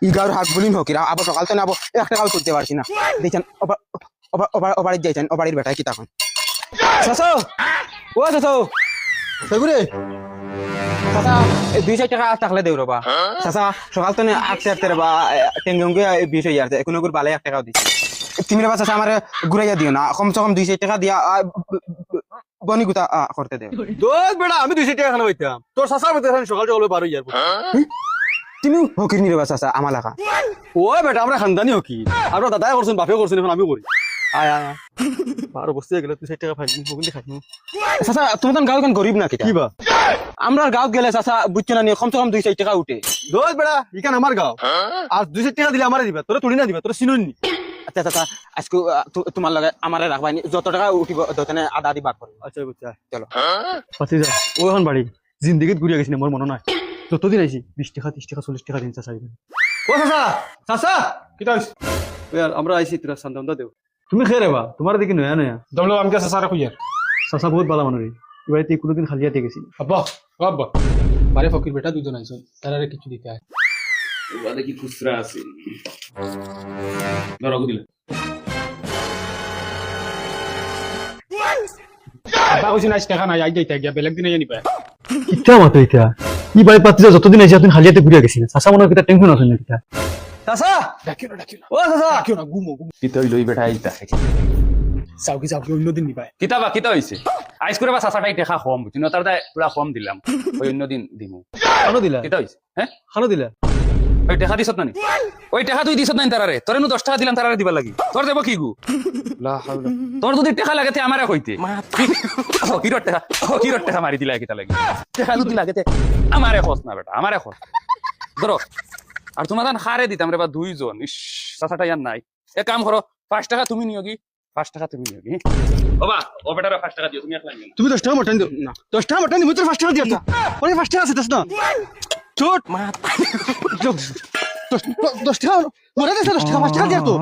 eager হাত বলিন হোক আবার সকাল তো নাবো একটা কাল করতে পারছি না দেখছেন ওবাড়ির যাইছেন ওবাড়ির বেটায় কি তখন শাসো ও শাসো সেগুরে চাচা 200 টাকা থাকলে দেও রবা চাচা সকাল তো আটতে আটতে রবা টেঙ্গে 20 হয়ে যাচ্ছে এখন ওগুলো বালে 1 টাকাও দিচ্ছি তুমি রবা চাচা আমার ঘুরাইয়া দিও না কমসে কম 200 টাকা দিয়া বনি গুতা করতে দেও দোষ বেটা আমি 200 টাকা খানা পাইতাম তোর চাচার মধ্যে সকাল সকাল 12 ইয়ার তুমি হকির নি রবা চাচা আমার লাগা ওই বেটা আমরা খানদানি হকি আমরা দাদাই করছেন বাপে করছেন এখন আমি করি আয় আয় 12 বছর গেলে 200 টাকা পাইনি ওগুলি খাইনি চাচা তোমার গাঁও কেন গরিব না কিটা কি বা আমরা গাঁও গেলে চাচা বুঝছো না কমসে কম 200 টাকা উঠে দোষ বেটা ইখান আমার গাঁও আর 200 টাকা দিলে আমারে দিবা তোরা তুলি না দিবা তোরা চিননি আচ্ছা চাচা আজকে তোমার লগে আমারে রাখবানি যত টাকা উঠিব দতনে আধা আধি ভাগ করব আচ্ছা বুঝছা চলো পাতি যা ওখান বাড়ি জিন্দেগিত ঘুরিয়া গেছি আমার মনে নাই যতদিন আইছি 20 টাকা 30 টাকা 40 টাকা দিন চাচা ও চাচা চাচা কি তাইস আমরা আইছি তোরা সান্দান্দা দেও তুমি খেয়ে রেবা তোমার দেখি নয়া নয়া দমলো আমাকে সাসারা খুইয়ার চাচা বহুত ভালো মানুষ এবারে তুই কোনোদিন খালিয়াতে গেছি আব্বা আব্বা বারে ফকির বেটা দুজন আইছেন তারারে কিছু দিতে হয় ওরা দেখি খুচরা আছে ধরো দিলে আব্বা কইছেন আজ টাকা নাই আই যাইতে গিয়া বেলেগ দিনে জানি পায় ইচ্ছা মতো ইটা কি বাড়ি পাতি যা যতদিন আইছি তুমি খালিয়াতে ঘুরিয়া গেছি চাচা মনে কিটা টেনশন আছে না কিটা চাচা ডাকিও না ও চাচা ডাকিও না ঘুমো কিতা হইলো এই বেটা আইতা চাউকি অন্যদিন নিপায় কিতা হইছে আইস করে বা চাচাটাই দেখা কম বুঝছি না তার পুরা কম দিলাম ওই অন্যদিন দিমু খানো দিলা কিতা হইছে হ্যাঁ খানো দিলা ওই টাকা দিছত নানি ওই টাকা তুই দিছত নানি তারারে তোরে 10 টাকা দিলাম তারারে দিবা লাগি তোর দেব কি গু লা হাওলা তোর যদি টাকা লাগে তে আমারে কইতে কিরট টাকা মারি দিলা কিতা লাগি টাকা যদি লাগে তে আমারে খোঁজ না বেটা আমারে খোঁজ ধরো আর তোমার খারে দিতাম রে বা দুইজন ইস চাচাটা ইয়ার নাই এক কাম করো 5 টাকা তুমি নিয়োগি 5 টাকা তুমি নিয়োগি বাবা ও বেটারে 5 টাকা দিও তুমি একলা নিও তুমি 10 টাকা মটন দিও না 10 টাকা মটন দিও তোর 5 টাকা দিও না ওরে 5 টাকা আছে দস না ছোট 10 টাকা মোরা দে 10 টাকা 5 টাকা দিও তো